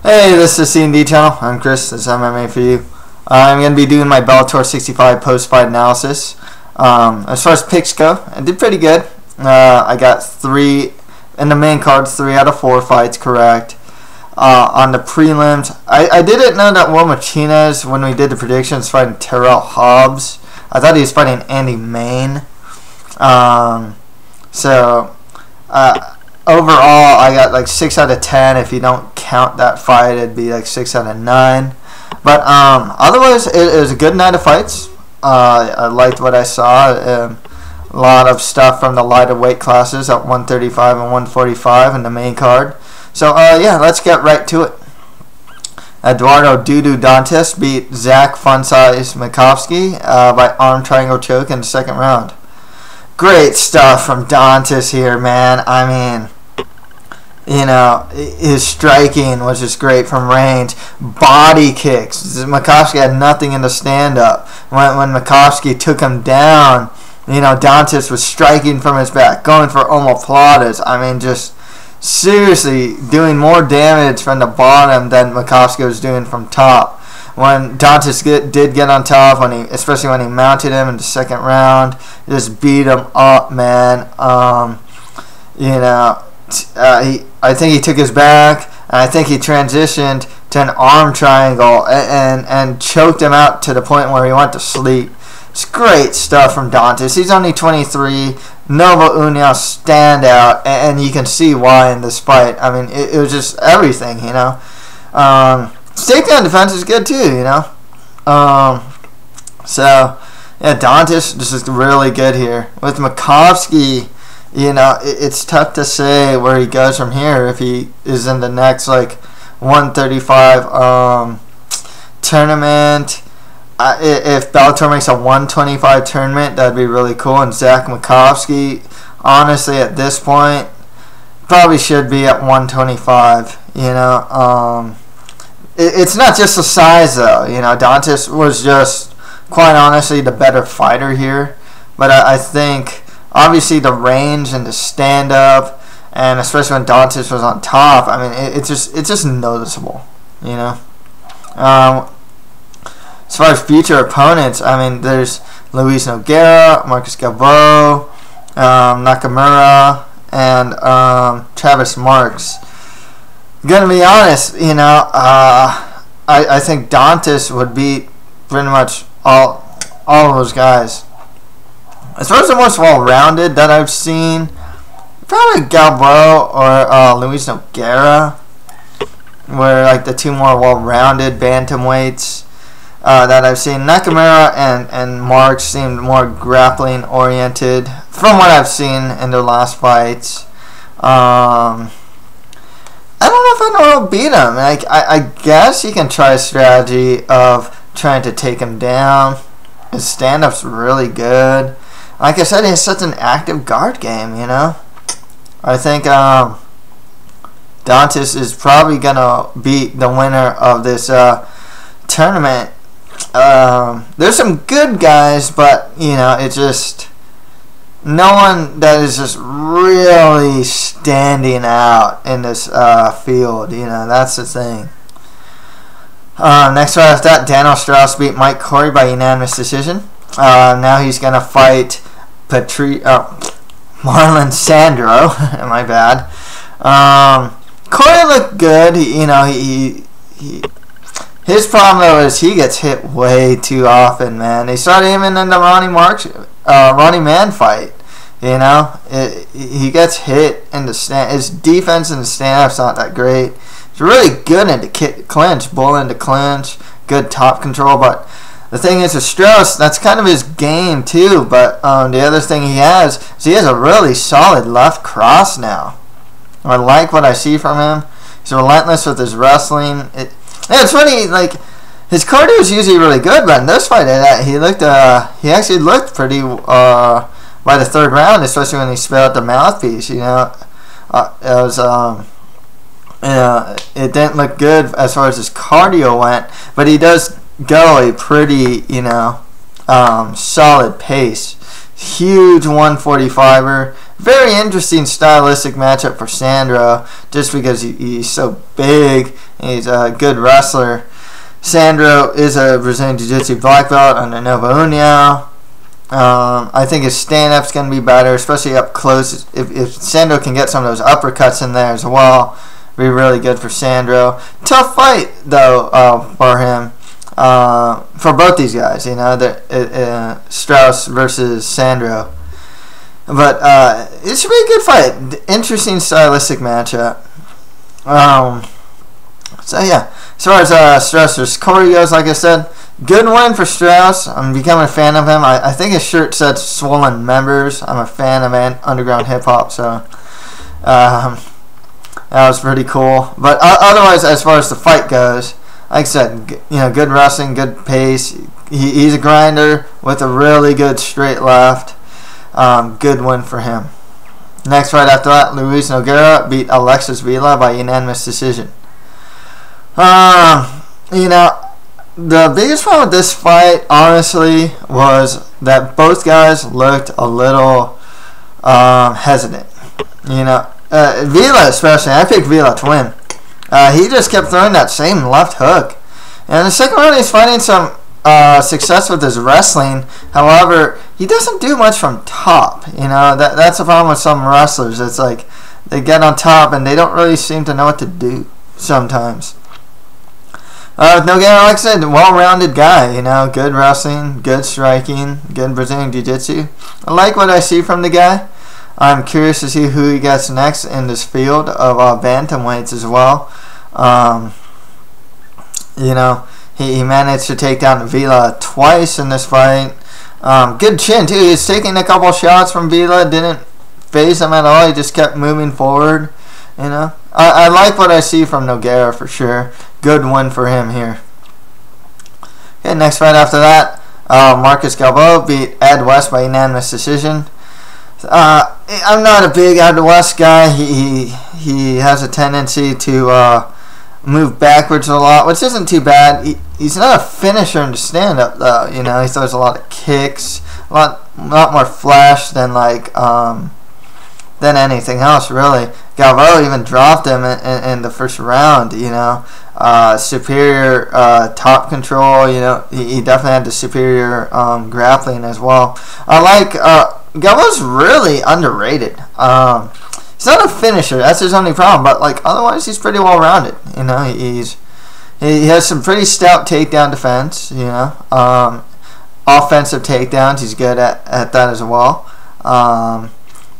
Hey, this is C&D channel. I'm Chris. This is MMA for you. I'm going to be doing my Bellator 65 post-fight analysis. As far as picks go, I did pretty good. I got 3 in the main cards, 3 out of 4 fights correct. On the prelims, I didn't know that Will Martinez, when we did the predictions, fighting Terrell Hobbs. I thought he was fighting Andy Main. Overall, I got like 6 out of 10. If you don't count that fight, it'd be like 6 out of 9. But otherwise, it was a good night of fights. I liked what I saw. A lot of stuff from the lighter weight classes at 135 and 145 in the main card. So yeah, let's get right to it. Eduardo Dudu Dantas beat Zach Funsize Makovsky by arm triangle choke in the second round. Great stuff from Dantas here, man. I mean, you know, his striking was just great from range. Body kicks. Makovsky had nothing in the stand-up. When Makovsky took him down, you know, Dantas was striking from his back, going for omoplatas. I mean, just seriously doing more damage from the bottom than Makovsky was doing from top. When Dantas did get on top, especially when he mounted him in the second round, just beat him up, man. You know, I think he took his back, and I think he transitioned to an arm triangle and choked him out to the point where he went to sleep. It's great stuff from Dantas. He's only 23. Nova União standout, and you can see why in this fight. I mean, it was just everything, you know. Takedown defense is good too, you know. So yeah, Dantas just is really good here. With Makovsky, you know, it's tough to say where he goes from here if he is in the next like 135 tournament. If Bellator makes a 125 tournament, that'd be really cool. And Zach Makovsky, honestly, at this point, probably should be at 125. You know, it's not just the size though. You know, Dantas was just quite honestly the better fighter here. But I think obviously the range and the stand up, and especially when Dantas was on top, I mean, it's just noticeable. You know. As far as future opponents, I mean, there's Luis Nogueira, Marcus Galbo, Nakamura, and Travis Marks. Gonna be honest, you know, I think Dantas would beat pretty much all of those guys. As far as the most well-rounded that I've seen, probably Galbo or Luis Nogueira were like the 2 more well-rounded bantamweights that I've seen. Nakamura and Marks seemed more grappling oriented from what I've seen in their last fights. I don't know if I know how to beat him. Like, I guess you can try a strategy of trying to take him down. His stand-up's really good. Like I said, he has such an active guard game, you know. I think Dantas is probably going to beat the winner of this tournament. There's some good guys, but you know, it's just no one that is just really standing out in this field. You know, that's the thing. Next right after that, Daniel Strauss beat Mike Corey by unanimous decision. Now he's gonna fight Marlon Sandro. My bad. Corey looked good. His problem though is he gets hit way too often, man. They started him in the Ronnie Mann fight. You know, he gets hit in the stand. His defense in the stand-up's not that great. He's really good in the clinch, bull into clinch, good top control. But the thing is with Strauss, that's kind of his game too. But the other thing he has is he has a really solid left cross now. I like what I see from him. He's relentless with his wrestling. Yeah, it's funny, like, his cardio is usually really good, but in this fight, he actually looked pretty, by the third round, especially when he spit out the mouthpiece, you know. It didn't look good as far as his cardio went, but he does go a pretty, you know, solid pace. Huge 145er, very interesting stylistic matchup for Sandro, just because he's so big and he's a good wrestler. Sandro is a Brazilian Jiu-Jitsu black belt under Nova União. I think his stand-up's going to be better, especially up close. If Sandro can get some of those uppercuts in there as well, be really good for Sandro. Tough fight, though, for him. For both these guys, you know, Strauss versus Sandro. But it should be a good fight. Interesting stylistic matchup. So yeah, as far as Strauss versus Corey goes, like I said, good win for Strauss. I'm becoming a fan of him. I think his shirt said "Swollen Members." I'm a fan of underground hip hop, so that was pretty cool. But otherwise, as far as the fight goes, like I said, you know, good wrestling, good pace. He's a grinder with a really good straight left. Good win for him. Next fight after that, Luis Nogueira beat Alexis Vila by unanimous decision. You know, the biggest problem with this fight, honestly, was that both guys looked a little hesitant. You know, Vila especially. I picked Vila to win. He just kept throwing that same left hook. And in the second round, he's finding some success with his wrestling. However, he doesn't do much from top. You know, that's the problem with some wrestlers. It's like they get on top and they don't really seem to know what to do sometimes. Nogueira, like I said, well-rounded guy. You know, good wrestling, good striking, good Brazilian Jiu-Jitsu. I like what I see from the guy. I'm curious to see who he gets next in this field of bantamweights as well. You know, he managed to take down Vila twice in this fight. Good chin, too. He's taking a couple shots from Vila. Didn't phase him at all. He just kept moving forward. You know, I like what I see from Nogueira for sure. Good win for him here. Okay, next fight after that, Marcus Galbo beat Ed West by unanimous decision. I'm not a big Ed West guy. He has a tendency to move backwards a lot, which isn't too bad. He's not a finisher in the stand-up, though. You know, he throws a lot of kicks, a lot more flash than than anything else, really. Galbo even dropped him in the first round, you know. Superior top control, you know. He definitely had the superior grappling as well. I like, Galbo's really underrated. He's not a finisher, that's his only problem, but like otherwise he's pretty well rounded. You know, he has some pretty stout takedown defense, you know. Offensive takedowns, he's good at that as well.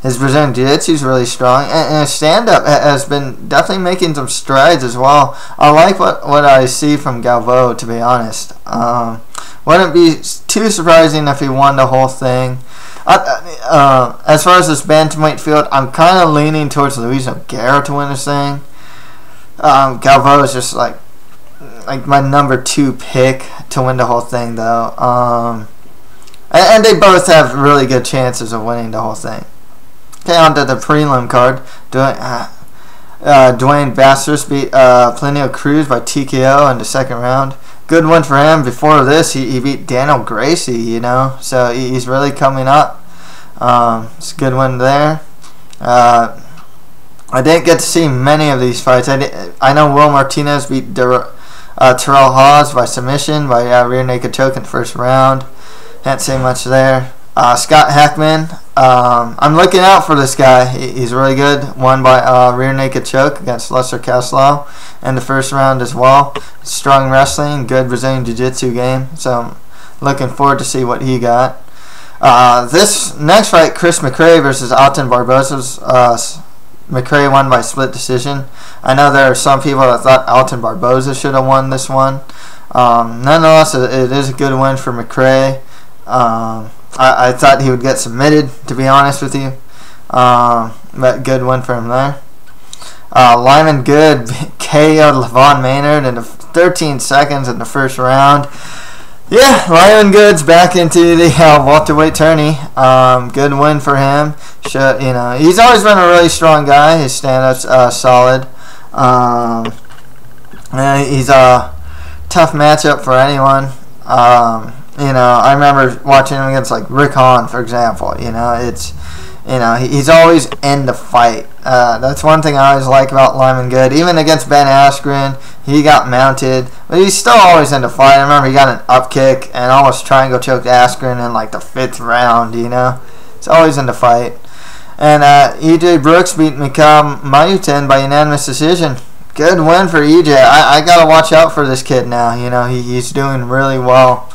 His Brazilian Jiu-Jitsu is really strong, and his stand-up has been definitely making some strides as well. I like what I see from Galbo, to be honest. Wouldn't be too surprising if he won the whole thing. As far as this bantamweight field, I'm kind of leaning towards Luis Nogueira to win this thing. Galbo is just like my number 2 pick to win the whole thing, though. And they both have really good chances of winning the whole thing. Okay, on to the prelim card. Dwayne Bastos beat Plinio Cruz by TKO in the second round. Good one for him. Before this, he beat Daniel Gracie, you know. So he's really coming up. It's a good one there. I didn't get to see many of these fights. I know Will Martinez beat Terrell Hawes by submission by rear naked choke in the first round. Can't say much there. Scott Heckman, I'm looking out for this guy. He's really good. Won by rear naked choke against Lester Caslow in the first round as well. Strong wrestling, good Brazilian Jiu-Jitsu game. So I'm looking forward to see what he got. This next fight, Chris McRae versus Alton Barboza's. McRae won by split decision. I know there are some people that thought Alton Barboza should have won this one. Nonetheless, it is a good win for McRae. I thought he would get submitted, to be honest with you. But good win for him there. Lyman Good KO'd Levon Maynard in 13 seconds in the first round. Yeah, Lyman Good's back into the welterweight tourney. Good win for him. You know, he's always been a really strong guy. His stand-up's solid. He's a tough matchup for anyone. You know, I remember watching him against like Rick Hahn, for example. You know, You know, he's always in the fight. That's one thing I always like about Lyman Good. Even against Ben Askren, he got mounted, but he's still always in the fight. I remember he got an up kick and almost triangle choked Askren in like the 5th round, you know. He's always in the fight. And EJ Brooks beat Mikhail Mayutin by unanimous decision. Good win for EJ. I got to watch out for this kid now. You know, he's doing really well.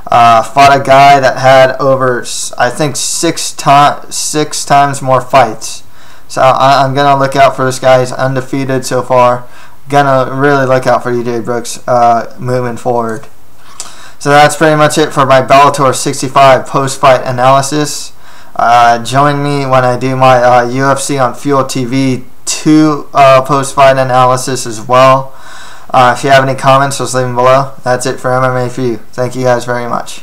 Fought a guy that had over, I think, six times more fights. So I'm going to look out for this guy. He's undefeated so far. Going to really look out for EJ Brooks moving forward. So that's pretty much it for my Bellator 65 post-fight analysis. Join me when I do my UFC on Fuel TV 2 post-fight analysis as well. If you have any comments, just leave them below. That's it for MMA for you. Thank you guys very much.